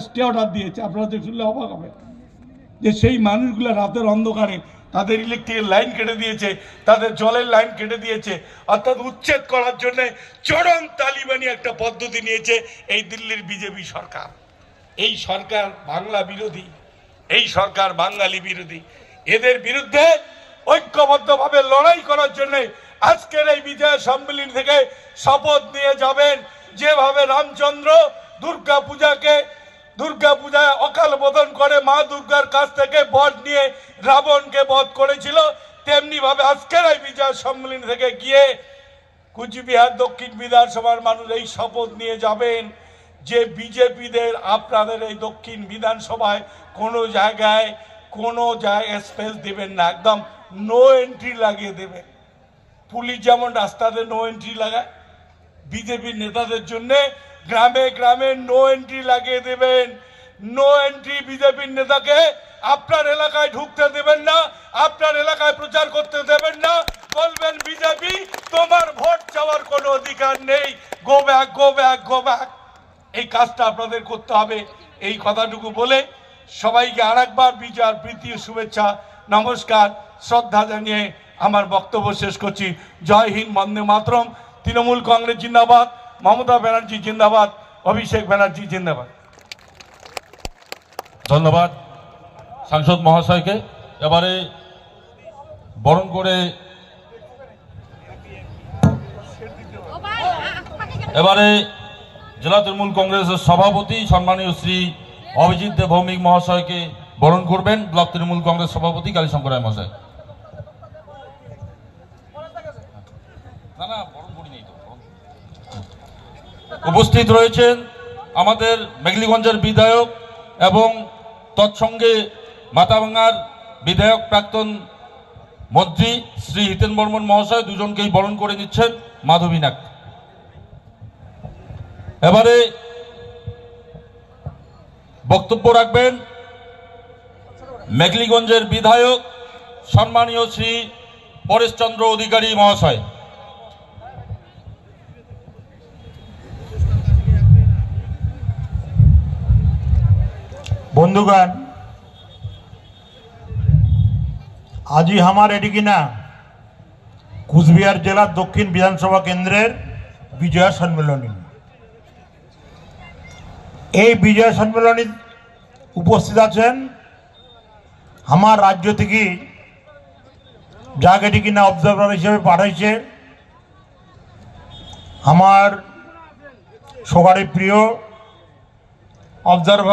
Stay order দিয়েছে। আপনারা তো শুনলে অবাক হবে যে সেই মানুষগুলো রাতের অন্ধকারে তাদের ইলেকট্রিকের লাইন কেটে দিয়েছে, তাদের জলের লাইন কেটে দিয়েছে, অর্থাৎ উচ্ছেদ করার জন্য চরম তালিবানি একটা পদ্ধতি নিয়েছে এই দিল্লির বিজেপি সরকার। এই সরকার বাংলা বিরোধী, এই সরকার বাঙালি বিরোধী। এদের বিরুদ্ধে ঐক্যবদ্ধভাবে লড়াই করার জন্য আজকের এই বিজয় সম্মেলন থেকে শপথ নিয়ে যাবেন। যেভাবে রামচন্দ্র দুর্গাপূজায় অকাল বোধন করে মা দুর্গার কাছ থেকে বধ নিয়ে রাবণকে বধ করেছিল, তেমনি ভাবে আজকের এই বিজয় সম্মেলন থেকে গিয়ে কুচবিহার দক্ষিণ বিধানসভার মানুষ এই শপথ নিয়ে যাবেন যে বিজেপিদের আপনাদের এই দক্ষিণ বিধানসভায় কোনো জায়গায় স্পেস দেবেন না, একদম নো এন্ট্রি লাগিয়ে দেবেন। পুলিশ যেমন রাস্তাতে নো এন্ট্রি লাগায়, বিজেপির নেতাদের জন্য গ্রামে গ্রামে নো এন্ট্রি লাগিয়ে দেবেন। নো এন্ট্রি বিজেপির নেতাকে আপনার এলাকায় ঢুকতে দেবেন না, আপনার এলাকায় প্রচার করতে দেবেন না। বলবেন বিজেপি তোমার ভোট চাওয়ার কোনো অধিকার নেই, go back go back go back. এই কাজটা আপনাদের করতে হবে। এই কথাটুকু বলে সবাইকে আরেকবার বিজয়ের প্রীতি শুভেচ্ছা নমস্কার শ্রদ্ধা জানিয়ে আমার বক্তব্য শেষ করছি। জয় হিন্দ, বন্দে মাতরম। তৃণমূল কংগ্রেস জিন্দাবাদ, মমতা ব্যানার্জি জিন্দাবাদ, অভিষেক ব্যানার্জি জিন্দাবাদ। ধন্যবাদ সাংসদ মহাশয়কে। এবারে বরণ করে জেলা তৃণমূল কংগ্রেসের সভাপতি সম্মানীয় শ্রী অভিজিৎ দে ভৌমিক মহাশয়কে বরণ করবেন ব্লক তৃণমূল কংগ্রেস সভাপতি কালীশঙ্কর রায় মহাশয়। উপস্থিত রয়েছেন আমাদের মেঘলিগঞ্জের বিধায়ক এবং তৎসঙ্গে মাথাভাঙার বিধায়ক প্রাক্তন মন্ত্রী শ্রী হিতেন বর্মন মহাশয়, দুজনকেই বরণ করে নিচ্ছেন মাধবী নাগ। এবারে বক্তব্য রাখবেন মেঘলিগঞ্জের বিধায়ক সম্মানীয় শ্রী পরেশচন্দ্র অধিকারী মহাশয়। বন্ধুগণ, আজি আমার এটি কিনা কুচবিহার জেলার দক্ষিণ বিধানসভা কেন্দ্রের বিজয়া সম্মেলনী। এই বিজয়া সম্মেলনী উপস্থিত আছেন আমার রাজ্য থেকে যাকে এটি কিনা অবজারভার হিসেবে পাঠাইছে আমার সবারই প্রিয় অবজারভার